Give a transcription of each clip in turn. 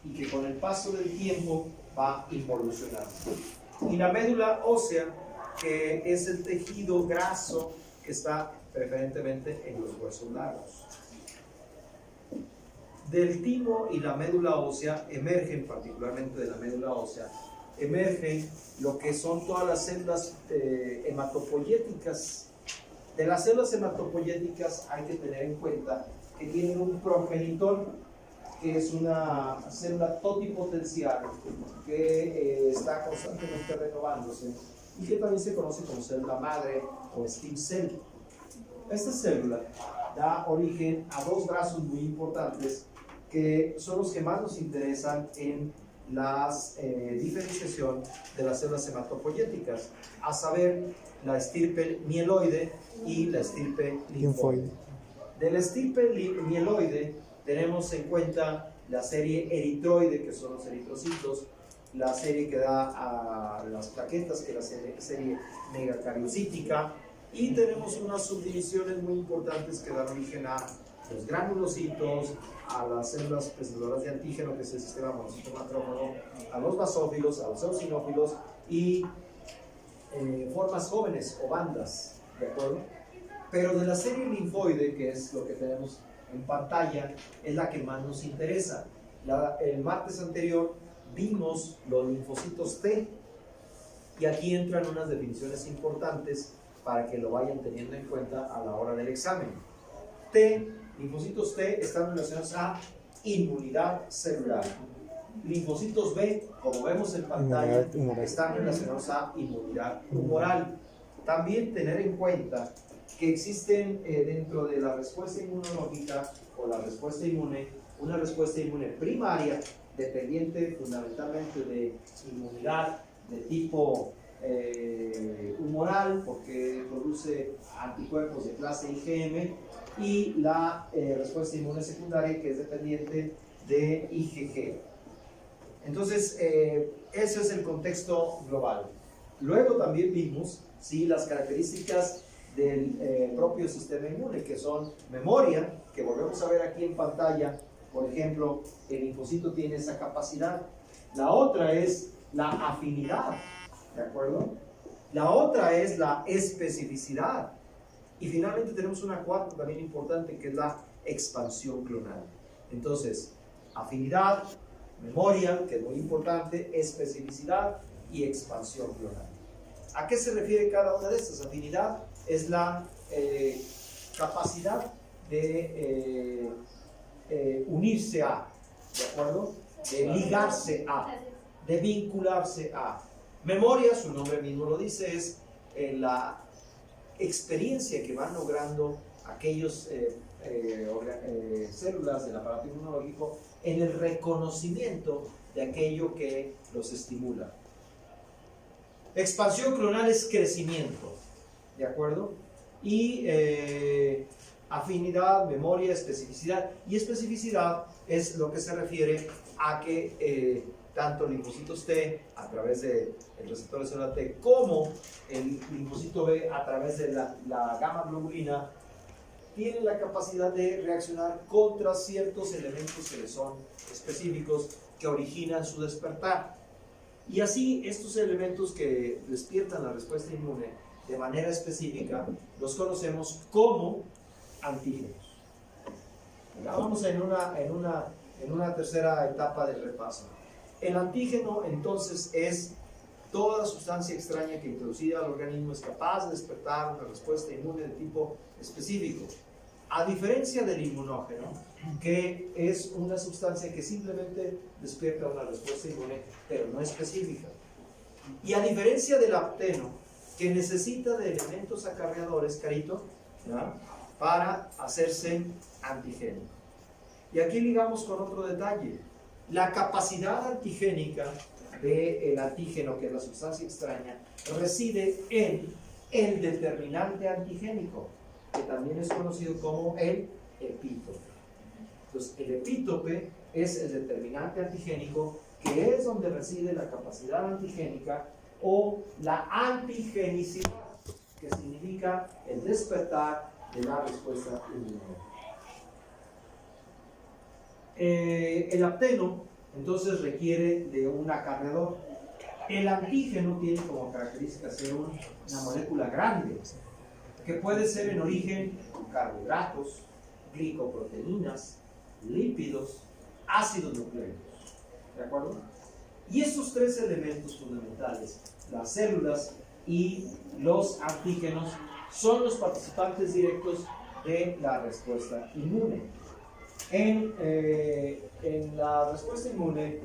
y que con el paso del tiempo va involucionando. Y la médula ósea, que es el tejido graso que está preferentemente en los huesos largos. Del timo y la médula ósea emergen, particularmente de la médula ósea, emergen lo que son todas las células hematopoyéticas. De las células hematopoyéticas hay que tener en cuenta que tienen un progenitor, que es una célula totipotencial que está constantemente renovándose y que también se conoce como célula madre o stem cell. Esta célula da origen a dos brazos muy importantes que son los que más nos interesan en la diferenciación de las células hematopoyéticas, a saber, la estirpe mieloide y la estirpe linfoide. De la estirpe mieloide tenemos en cuenta la serie eritroide, que son los eritrocitos, la serie que da a las plaquetas, que es la serie megacariocítica, y tenemos unas subdivisiones muy importantes que dan origen a los granulocitos, a las células presentadoras de antígeno, que es el sistema monocito macrófago, a los basófilos, a los eosinófilos y formas jóvenes o bandas, ¿de acuerdo? Pero de la serie linfoide, que es lo que tenemos en pantalla, es la que más nos interesa. El martes anterior vimos los linfocitos T, y aquí entran unas definiciones importantes para que lo vayan teniendo en cuenta a la hora del examen. Linfocitos T están relacionados a inmunidad celular. Linfocitos B, como vemos en pantalla, están relacionados a inmunidad humoral. También tener en cuenta que existen dentro de la respuesta inmunológica o la respuesta inmune, una respuesta inmune primaria dependiente fundamentalmente de inmunidad de tipo humoral, porque produce anticuerpos de clase IgM, y la respuesta inmune secundaria, que es dependiente de IgG. Entonces, ese es el contexto global. Luego también vimos las características del propio sistema inmune, que son memoria, que volvemos a ver aquí en pantalla. Por ejemplo, el linfocito tiene esa capacidad. La otra es la afinidad, ¿de acuerdo? La otra es la especificidad. Y finalmente tenemos una cuarta también importante, que es la expansión clonal. Entonces, afinidad, memoria, que es muy importante, especificidad y expansión clonal. ¿A qué se refiere cada una de estas? Afinidad es la capacidad de unirse a, ¿de acuerdo? De ligarse a, de vincularse a. Memoria, su nombre mismo lo dice, es la experiencia que van logrando aquellos células del aparato inmunológico en el reconocimiento de aquello que los estimula. Expansión clonal es crecimiento, ¿de acuerdo? Y afinidad, memoria, especificidad. Y especificidad es lo que se refiere a que tanto linfocitos T a través del receptor de célula T como el linfocito B a través de la gamma globulina tienen la capacidad de reaccionar contra ciertos elementos que les son específicos, que originan su despertar. Y así estos elementos que despiertan la respuesta inmune de manera específica los conocemos como antígenos. Ya vamos en una tercera etapa del repaso. El antígeno entonces es toda sustancia extraña que introducida al organismo es capaz de despertar una respuesta inmune de tipo específico. A diferencia del inmunógeno, que es una sustancia que simplemente despierta una respuesta inmune, pero no específica. Y a diferencia del apteno, que necesita de elementos acarreadores, Carito, ¿ya?, para hacerse antigénico. Y aquí ligamos con otro detalle. La capacidad antigénica del antígeno, que es la sustancia extraña, reside en el determinante antigénico, que también es conocido como el epítope. Entonces, el epítope es el determinante antigénico, que es donde reside la capacidad antigénica o la antigenicidad, que significa el despertar de la respuesta inmune. El apteno entonces requiere de un acarreador. El antígeno tiene como característica ser una molécula grande, que puede ser en origen carbohidratos, glicoproteínas, lípidos, ácidos nucleicos. ¿De acuerdo? Y estos tres elementos fundamentales, las células y los antígenos, son los participantes directos de la respuesta inmune. En la respuesta inmune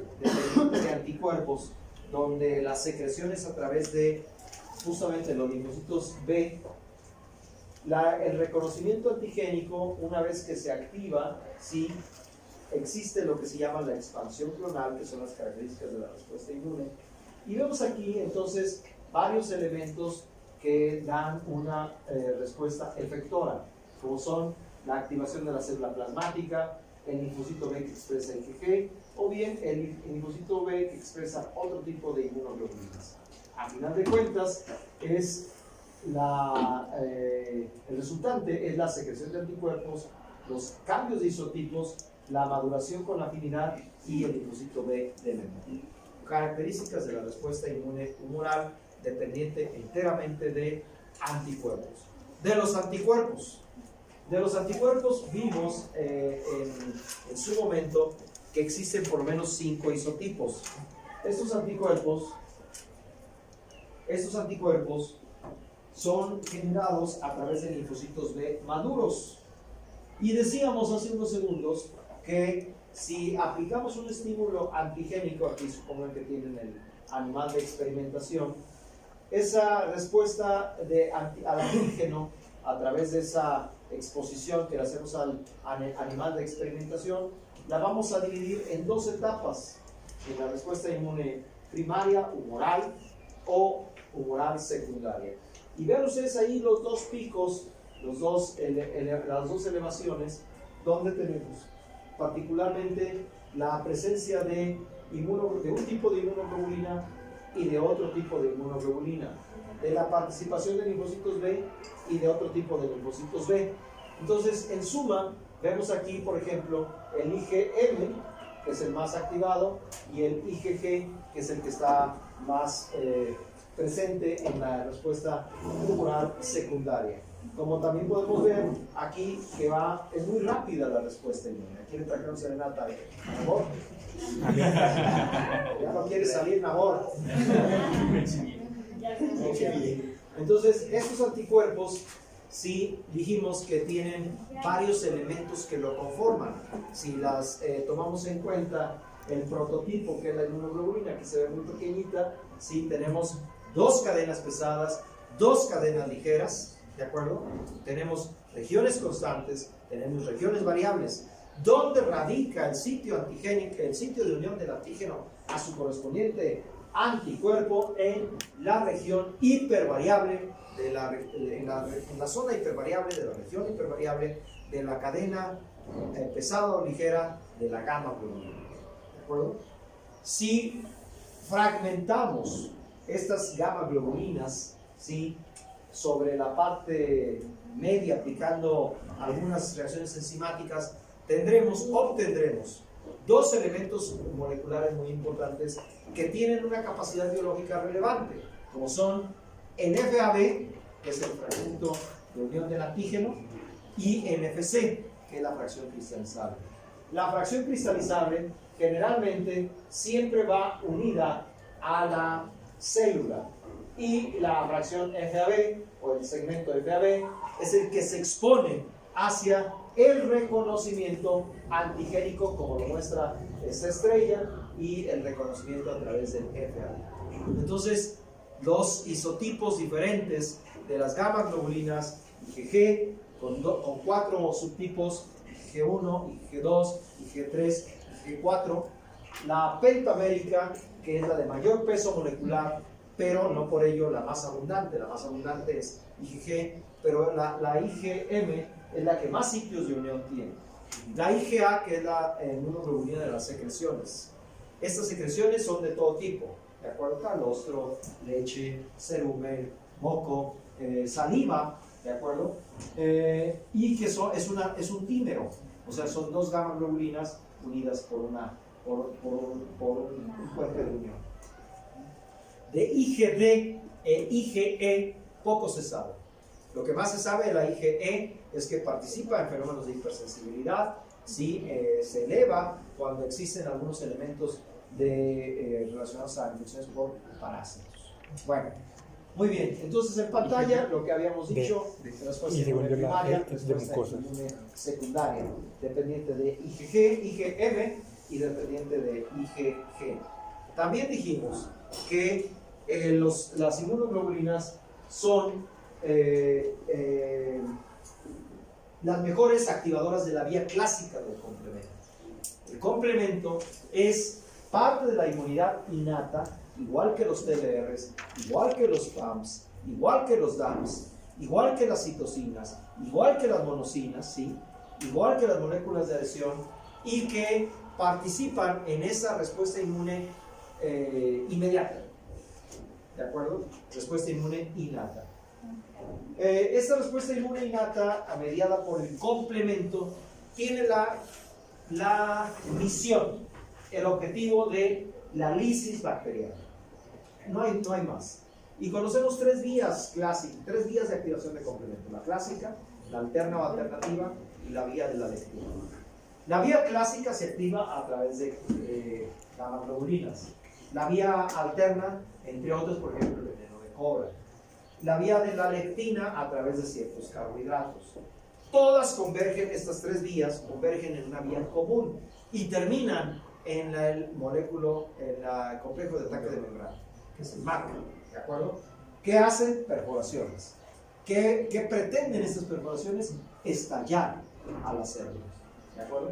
de anticuerpos, donde las secreciones a través de justamente los linfocitos B, el reconocimiento antigénico, una vez que se activa, sí, existe lo que se llama la expansión clonal, que son las características de la respuesta inmune. Y vemos aquí entonces varios elementos que dan una respuesta efectora, como son la activación de la célula plasmática, el linfocito B que expresa IgG, o bien el linfocito B que expresa otro tipo de inmunoglobulinas. A final de cuentas, el resultante es la secreción de anticuerpos, los cambios de isotipos, la maduración con afinidad y el linfocito B de memoria. Características de la respuesta inmune humoral dependiente enteramente de anticuerpos. De los anticuerpos vimos en su momento que existen por lo menos 5 isotipos. Estos anticuerpos son generados a través de linfocitos B maduros. Y decíamos hace unos segundos que si aplicamos un estímulo antigénico, aquí supongo que tienen el animal de experimentación, esa respuesta al antígeno a través de esa exposición que le hacemos al animal de experimentación, la vamos a dividir en 2 etapas: en la respuesta inmune primaria, humoral, o humoral secundaria. Y vean ustedes ahí los 2 picos, las dos elevaciones, donde tenemos particularmente la presencia de un tipo de inmunoglobulina y de otro tipo de inmunoglobulina, de la participación de linfocitos B y de otro tipo de linfocitos B. Entonces, en suma, vemos aquí, por ejemplo, el IgM, que es el más activado, y el IgG, que es el que está más presente en la respuesta humoral secundaria. Como también podemos ver aquí que es muy rápida la respuesta inmune. Aquí le trajeron serenata. ¿Nabor? Ya no quiere salir, Nabor. Entonces, estos anticuerpos, sí dijimos que tienen varios elementos que lo conforman. Si las tomamos en cuenta el prototipo, que es la inmunoglobulina, que se ve muy pequeñita, sí tenemos 2 cadenas pesadas, 2 cadenas ligeras. ¿De acuerdo? Tenemos regiones constantes, tenemos regiones variables. ¿Dónde radica el sitio antigénico, el sitio de unión del antígeno a su correspondiente anticuerpo? En la región hipervariable, en la zona hipervariable de la región hipervariable de la cadena pesada o ligera de la gamma globulina. ¿De acuerdo? Si fragmentamos estas gamma globulinas, ¿sí?, sobre la parte media, aplicando algunas reacciones enzimáticas, obtendremos 2 elementos moleculares muy importantes que tienen una capacidad biológica relevante, como son NFAB, que es el fragmento de unión del antígeno, y NFC, que es la fracción cristalizable. La fracción cristalizable generalmente siempre va unida a la célula, y la fracción FAB, o el segmento FAB, es el que se expone hacia el reconocimiento antigénico, como lo muestra esta estrella, y el reconocimiento a través del FAB. Entonces, los isotipos diferentes de las gamma globulinas, IgG, con 4 subtipos, IgG1, IgG2, IgG3, IgG4, la pentamérica, que es la de mayor peso molecular, pero no por ello la más abundante es IgG, pero la IgM es la que más sitios de unión tiene. La IgA, que es la inmunoglobulina de las secreciones. Estas secreciones son de todo tipo, ¿de acuerdo? Calostro, leche, cerumen, moco, saliva, ¿de acuerdo? Y que es un dímero, o sea, son 2 gamma globulinas unidas por por un puente de unión. De IgD e IgE poco se sabe. Lo que más se sabe de la IgE es que participa en fenómenos de hipersensibilidad, ¿sí? Se eleva cuando existen algunos elementos relacionados a infecciones por parásitos. Bueno, muy bien. Entonces en pantalla lo que habíamos dicho, respuesta inmune primaria, respuesta inmune secundaria, dependiente de IgG, IgM y dependiente de IgG. También dijimos que las inmunoglobulinas son las mejores activadoras de la vía clásica del complemento. El complemento es parte de la inmunidad innata, igual que los TLRs, igual que los PAMs, igual que los DAMs, igual que las citocinas, igual que las monocinas, ¿sí? Igual que las moléculas de adhesión, y que participan en esa respuesta inmune inmediata. ¿De acuerdo? Respuesta inmune innata. Esta respuesta inmune innata, mediada por el complemento, tiene la misión, el objetivo de la lisis bacteriana. No hay más. Y conocemos tres vías clásicas, tres vías de activación de complemento: la clásica, la alterna o alternativa y la vía de la lectina. La vía clásica se activa a través de gamma-globulinas. La vía alterna, entre otros, por ejemplo, el veneno de cobra. La vía de la lectina a través de ciertos carbohidratos. Todas convergen, estas tres vías convergen en una vía común y terminan en el complejo de ataque de membrana, que es el MAC, ¿de acuerdo? ¿Qué hacen? Perforaciones. ¿Qué pretenden estas perforaciones? Estallar a las células, ¿de acuerdo?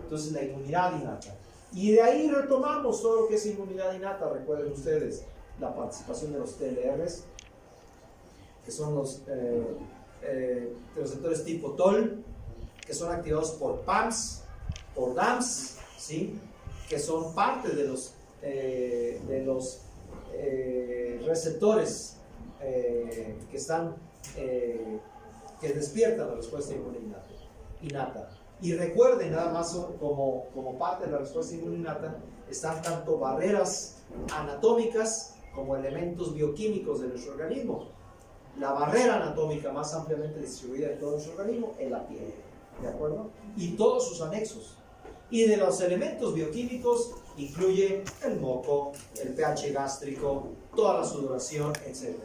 Entonces la inmunidad innata. Y de ahí retomamos todo lo que es inmunidad innata. Recuerden ustedes la participación de los TLRs, que son los receptores tipo TOL, que son activados por PAMs, por DAMs, ¿sí? Que son parte de los receptores que despiertan la respuesta inmune innata. Y recuerden, nada más como parte de la respuesta inmune innata, están tanto barreras anatómicas como elementos bioquímicos de nuestro organismo. La barrera anatómica más ampliamente distribuida en todo nuestro organismo es la piel, ¿de acuerdo? Y todos sus anexos. Y de los elementos bioquímicos incluye el moco, el pH gástrico, toda la sudoración, etc.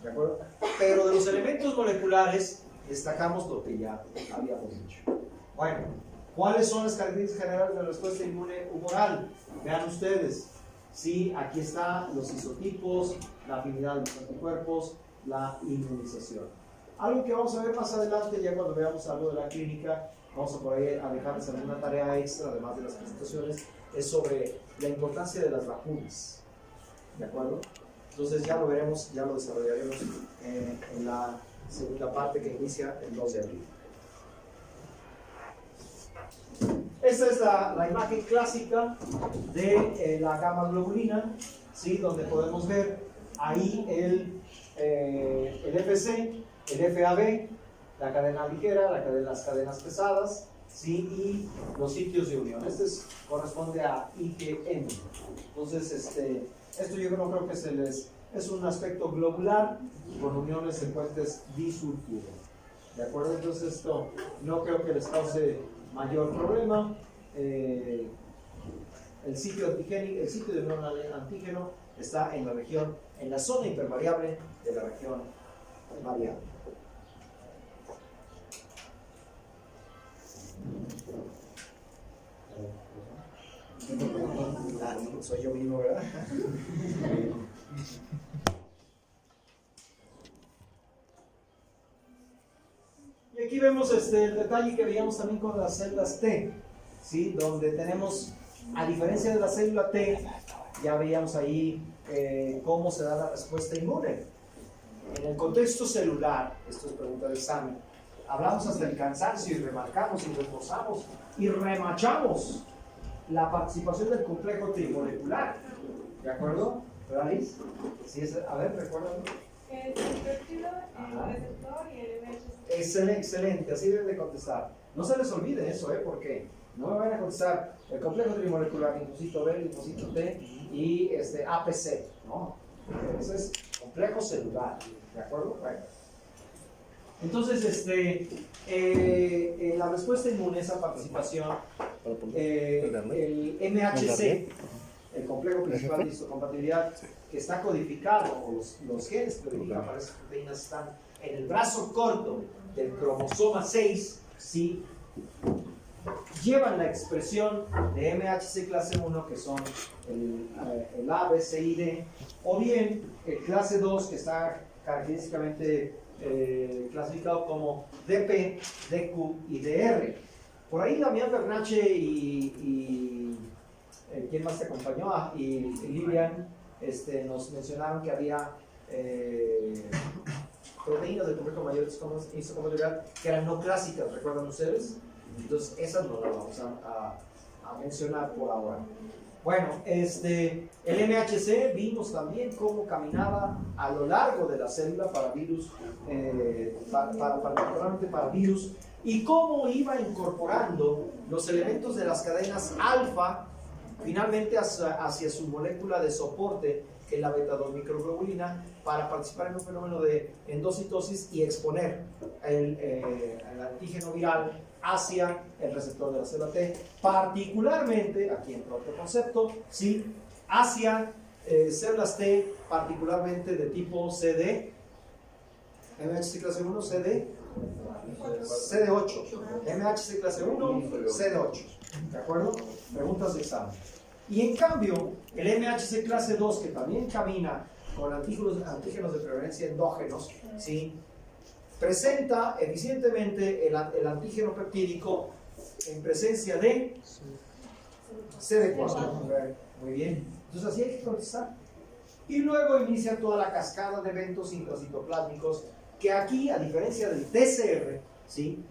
¿De acuerdo? Pero de los elementos moleculares destacamos lo que ya habíamos dicho. Bueno, ¿cuáles son las características generales de la respuesta inmune humoral? Vean ustedes. Sí, aquí están los isotipos, la afinidad de los anticuerpos, la inmunización. Algo que vamos a ver más adelante, ya cuando veamos algo de la clínica, vamos a por ahí a dejarles alguna tarea extra, además de las presentaciones, es sobre la importancia de las vacunas. ¿De acuerdo? Entonces ya lo veremos, ya lo desarrollaremos en la segunda parte que inicia el 2 de abril. Esta es la imagen clásica de la gamma globulina, ¿sí? Donde podemos ver ahí el FC, el FAB, la cadena ligera, las cadenas pesadas, ¿sí? Y los sitios de unión. Corresponde a IgM. Entonces, esto yo no creo que es un aspecto globular con uniones en puentes disulfuros. ¿De acuerdo? Entonces, esto no creo que les cause mayor problema. El sitio de unión antígeno está en la zona hipervariable de la región variable. Soy yo mismo, ¿verdad? Y aquí vemos el detalle que veíamos también con las células T, ¿sí? Donde tenemos, a diferencia de la célula T, ya veíamos ahí cómo se da la respuesta inmune. En el contexto celular, esto es pregunta de examen, hablamos hasta el cansancio y remarcamos y reforzamos y remachamos la participación del complejo trimolecular. ¿De acuerdo? ¿Verdad, Liz? Sí, a ver, recuérdame. El péptido, el receptor y el MHC. Excelente, así deben de contestar. No se les olvide eso, porque No me van a contestar el complejo trimolecular, linfocito B, linfocito T y APC, ¿no? Ese es complejo celular, ¿de acuerdo? Bueno. Entonces, la respuesta inmune, esa participación, el MHC, el complejo principal de histocompatibilidad, que está codificado, o los genes que codifican para esas proteínas están en el brazo corto del cromosoma 6, ¿sí? Llevan la expresión de MHC clase 1, que son el A, B, C y D, o bien el clase 2, que está característicamente clasificado como DP, DQ y DR. Por ahí Damián Bernache y ¿quién más te acompañó? Y Lilian nos mencionaron que había proteínas del complejo mayor histocompatibilidad que eran no clásicas, ¿recuerdan ustedes? Entonces esas no las vamos a mencionar por ahora. Bueno, el MHC vimos también cómo caminaba a lo largo de la célula para virus, particularmente para virus, y cómo iba incorporando los elementos de las cadenas alfa finalmente hacia su molécula de soporte, que es la beta-2 microglobulina, para participar en un fenómeno de endocitosis y exponer el antígeno viral hacia el receptor de la célula T, particularmente, aquí entra otro concepto, ¿sí? Hacia células T, particularmente de tipo CD, MHC clase 1, CD, CD8, MHC clase 1, CD8, ¿de acuerdo? Preguntas de examen. Y en cambio, el MHC clase 2, que también camina con antígenos de preferencia endógenos, ¿sí? Presenta eficientemente el antígeno peptídico en presencia de CD4. Muy bien. Entonces así hay que contestar. Y luego inicia toda la cascada de eventos intracitoplásmicos que aquí, a diferencia del TCR, ¿sí?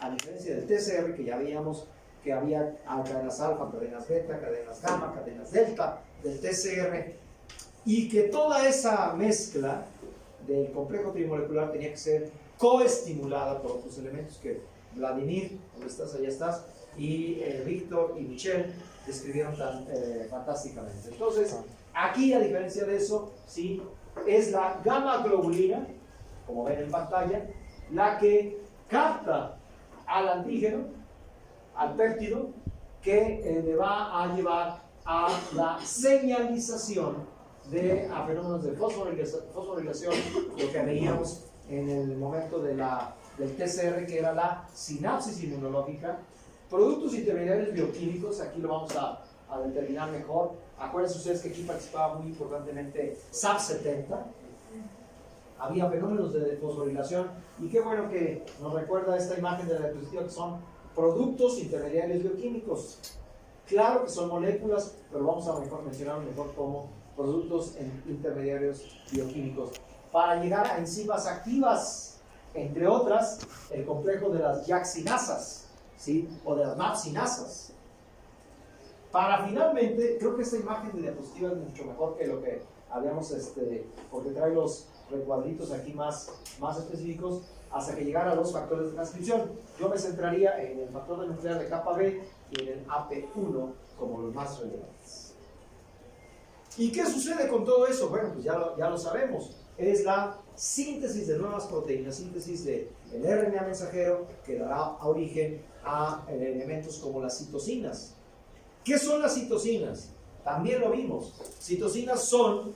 A diferencia del TCR, que ya veíamos que había cadenas alfa, cadenas beta, cadenas gamma, cadenas delta del TCR, y que toda esa mezcla del complejo trimolecular tenía que ser coestimulada por otros elementos que Vladimir, ¿dónde estás? Allá estás, y Víctor y Michelle describieron tan fantásticamente. Entonces, aquí, a diferencia de eso, ¿sí? Es la gamma globulina, como ven en pantalla, la que capta al antígeno, al péptido, que le va a llevar a la señalización a fenómenos de fosforilación, lo que veíamos en el momento del TCR, que era la sinapsis inmunológica, productos intermediarios bioquímicos. Aquí lo vamos a determinar mejor. Acuérdense ustedes que aquí participaba muy importantemente SAP70. Había fenómenos de fosforilación, y qué bueno que nos recuerda esta imagen de la diapositiva, que son productos intermediarios bioquímicos. Claro que son moléculas, pero vamos a mencionar mejor como productos intermediarios bioquímicos, para llegar a enzimas activas, entre otras, el complejo de las YAC-sinasas, ¿sí? O de las MAP-sinasas. Para finalmente, creo que esta imagen de diapositiva es mucho mejor que lo que habíamos, porque trae los recuadritos aquí más específicos, hasta que llegara a los factores de transcripción. Yo me centraría en el factor de nuclear de capa B y en el AP1 como los más relevantes. ¿Y qué sucede con todo eso? Bueno, pues ya lo sabemos. Es la síntesis de nuevas proteínas, síntesis del RNA mensajero, que dará origen a elementos como las citocinas. ¿Qué son las citocinas? También lo vimos. Citocinas son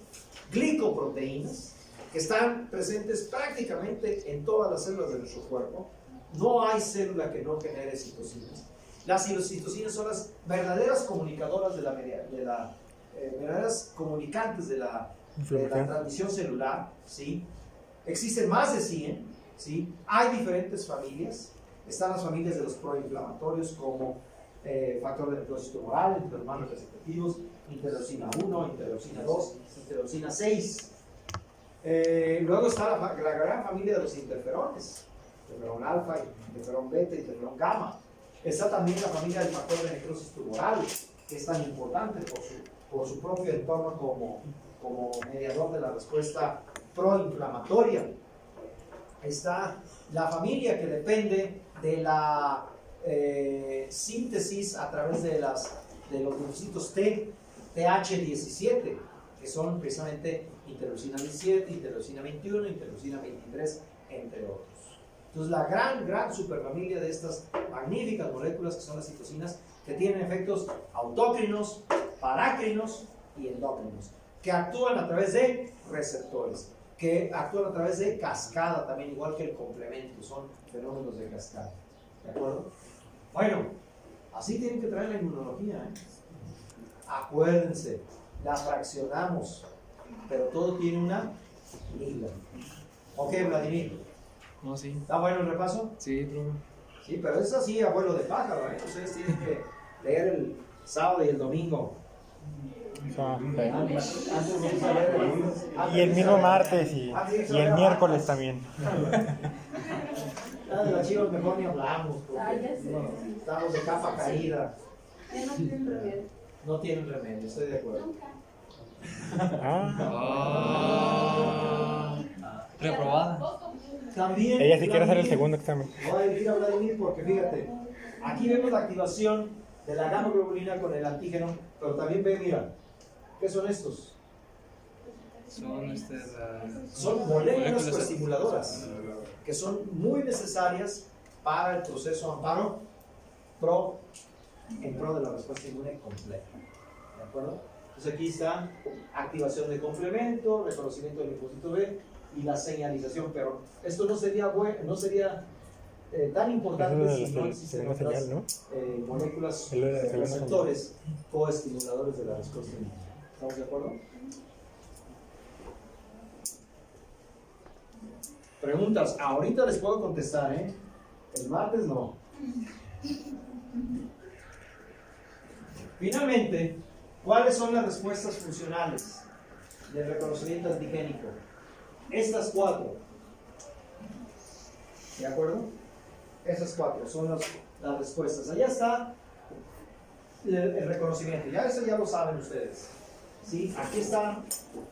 glicoproteínas que están presentes prácticamente en todas las células de nuestro cuerpo. No hay célula que no genere citocinas. Las citocinas son las verdaderas comunicadoras verdaderas comunicantes de la transmisión celular, ¿sí? Existen más de 100, ¿sí? Hay diferentes familias. Están las familias de los proinflamatorios, como factor de necrosis tumoral, interhermanos representativos, interleucina 1, interleucina 2, interleucina 6. Luego está la gran familia de los interferones, interferón alfa, interferón beta, interferón gamma. Está también la familia del factor de necrosis tumoral, que es tan importante por su propio entorno como mediador de la respuesta proinflamatoria. Está la familia que depende de la síntesis a través de los linfocitos T, TH17, que son precisamente interleucina 17, interleucina 21, interleucina 23, entre otros. Entonces, la gran superfamilia de estas magníficas moléculas que son las citocinas, que tienen efectos autócrinos, parácrinos y endócrinos, que actúan a través de receptores, que actúan a través de cascada también, igual que el complemento, son fenómenos de cascada. ¿De acuerdo? Bueno, así tienen que traer la inmunología, ¿eh? Acuérdense, la fraccionamos, pero todo tiene una isla. Ok, Vladimir. No, sí. ¿Está bueno el repaso? Sí, profe. Sí, pero es así, abuelo de pájaro, ¿eh? Ustedes tienen que leer el sábado y el domingo. Antes de salir, Y el mismo martes y el miércoles también. De las chivas mejor ni hablamos, porque Ya sé. no, estamos de capa caída. Ya no tienen remedio. No tienen remedio, estoy de acuerdo. Nunca. Reprobada. También, Ella sí quiere hacer el segundo examen. Voy a decir a Vladimir porque fíjate, aquí vemos la activación de la gamma globulina con el antígeno, pero también ve, mira, ¿qué son estos? Son moléculas coestimuladoras que son muy necesarias para el proceso amparo en pro de la respuesta inmune completa. ¿De acuerdo? Entonces aquí está activación de complemento, reconocimiento del linfocito B y la señalización, pero esto no sería tan importante si no existen otras moléculas receptores coestimuladores de la respuesta inmune. ¿Estamos de acuerdo? Preguntas, ahorita les puedo contestar, ¿eh? El martes no. Finalmente, ¿cuáles son las respuestas funcionales del reconocimiento antigénico? Estas 4. ¿De acuerdo? Esas 4 son las respuestas. Allá está el reconocimiento. Ya eso ya lo saben ustedes. ¿Sí? Aquí está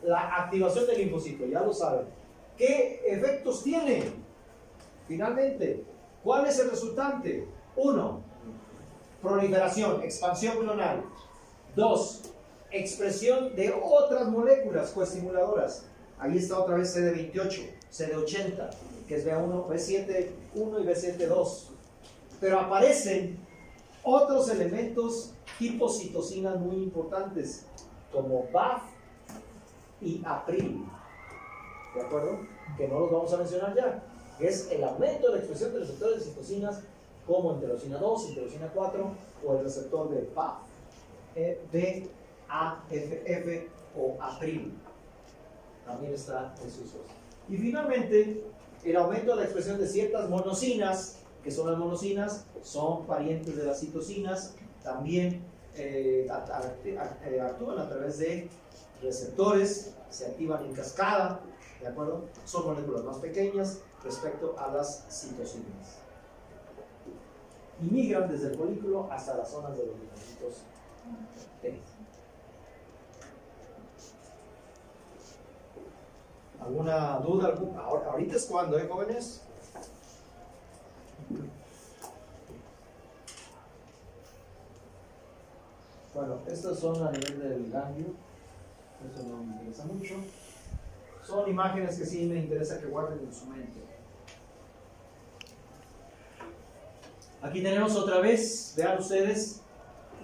la activación del linfocito, ya lo saben. ¿Qué efectos tiene? Finalmente, ¿cuál es el resultante? 1. Proliferación, expansión clonal. 2. Expresión de otras moléculas coestimuladoras. Ahí está otra vez CD28, CD80, que es B1, B7, 1 y B7, 2. Pero aparecen otros elementos tipo citocinas muy importantes, como BAF y APRIL. ¿De acuerdo? Que no los vamos a mencionar ya. Es el aumento de la expresión de receptores de citocinas como interleucina 2, interleucina 4 o el receptor de BAF, BAFF o APRIL. También está en sus usos. Y finalmente, el aumento de la expresión de ciertas monocinas, que son las monocinas, son parientes de las citocinas, también actúan a través de receptores, se activan en cascada, ¿de acuerdo? Son moléculas más pequeñas respecto a las citocinas. Y migran desde el folículo hasta las zonas de los linfocitos T. ¿Alguna duda? Ahorita es cuando, jóvenes? Bueno, estas son a nivel del ganglio. Eso no me interesa mucho. Son imágenes que sí me interesa que guarden en su mente. Aquí tenemos otra vez, vean ustedes,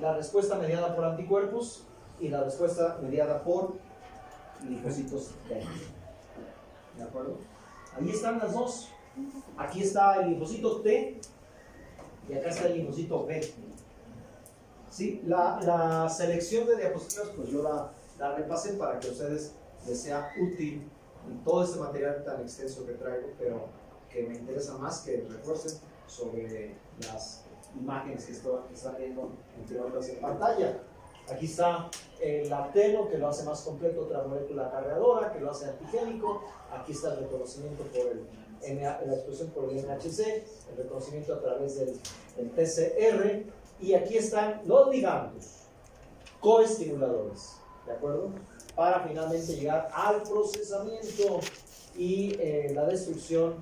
la respuesta mediada por anticuerpos y la respuesta mediada por linfocitos T. ¿De acuerdo? Ahí están las dos. Aquí está el linfocito T y acá está el linfocito B. ¿Sí? La selección de diapositivas, pues yo la repasé para que a ustedes les sea útil todo este material tan extenso que traigo, pero que me interesa más que refuercen sobre las imágenes que están viendo, entre otras, en pantalla. Aquí está el acteno, que lo hace más completo, otra molécula cargadora, que lo hace antigénico. Aquí está el reconocimiento por la expresión por el NHC, el reconocimiento a través del TCR, y aquí están los ligandos coestimuladores, ¿de acuerdo? Para finalmente llegar al procesamiento y la destrucción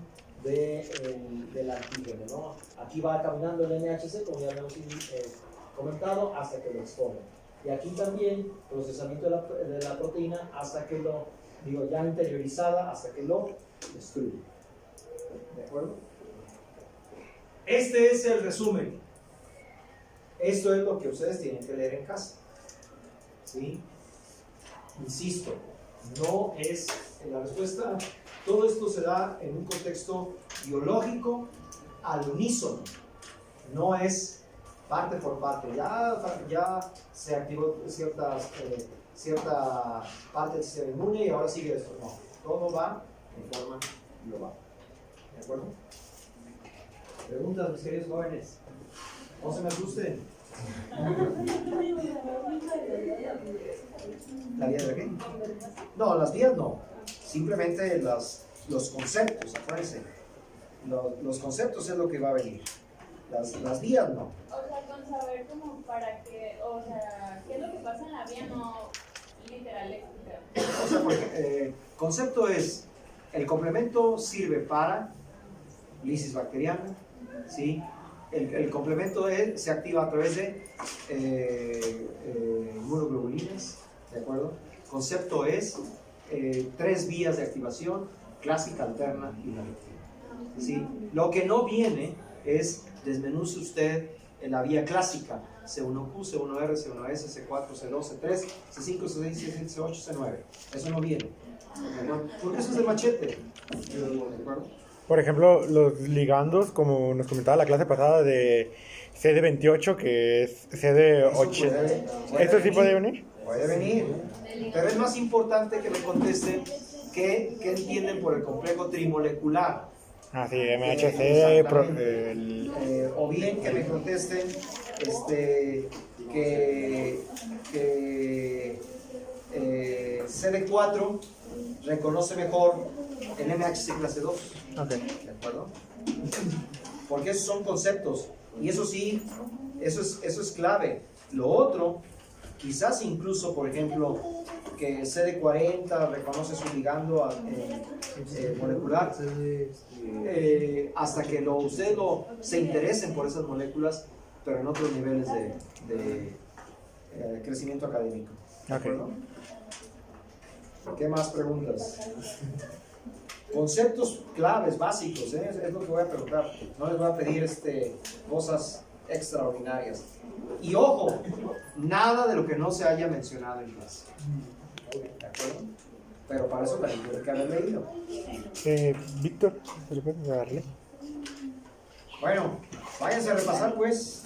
del antígeno, ¿no? Aquí va caminando el NHC, como ya habíamos comentado, hasta que lo expone. Y aquí también procesamiento de la proteína hasta que lo, digo, ya interiorizada, hasta que lo destruye. ¿De acuerdo? Este es el resumen. Esto es lo que ustedes tienen que leer en casa. ¿Sí? Insisto, no es en la respuesta. Todo esto se da en un contexto biológico al unísono. No es parte por parte. Ya se activó cierta parte del sistema inmune y ahora sigue esto. No, todo va en forma global. ¿De acuerdo? Preguntas, mis queridos jóvenes. No se me asusten. ¿La vía de qué? No, las vías no. Simplemente los conceptos, acuérdense. Los conceptos es lo que va a venir. Las vías no. O sea, con saber como para que, o sea, qué es lo que pasa en la vía, no literal explicar. O sea, porque concepto es, el complemento sirve para lisis bacteriana, ¿sí? El complemento se activa a través de inmunoglobulinas, ¿de acuerdo? Concepto es 3 vías de activación, clásica, alterna y reactiva, ¿sí? Lo que no viene es, desmenuce usted en la vía clásica, C1Q, C1R, C1S, C4, C2, C3, C5, C6, C7, C8, C9. Eso no viene, ¿de acuerdo? Porque eso es el machete, ¿de acuerdo? Por ejemplo, los ligandos, como nos comentaba la clase pasada de CD28, que es CD8. ¿Esto sí puede venir? Puede venir. Pero es más importante que me contesten qué entienden por el complejo trimolecular. Ah, sí, MHC. O bien que me contesten que CD4 reconoce mejor el MHC clase 2. Okay. ¿De acuerdo? Porque esos son conceptos. Y eso sí, eso es clave. Lo otro, quizás incluso, por ejemplo, que CD40 reconoce su ligando molecular, hasta que ustedes se interesen por esas moléculas, pero en otros niveles de crecimiento académico. ¿De acuerdo? ¿Qué más preguntas? Conceptos claves, básicos, es lo que voy a preguntar. No les voy a pedir cosas extraordinarias. Y ojo, nada de lo que no se haya mencionado en clase. ¿De acuerdo? Pero para eso también tiene que haber leído. Víctor, ¿se le puede darle? Bueno, váyanse a repasar pues.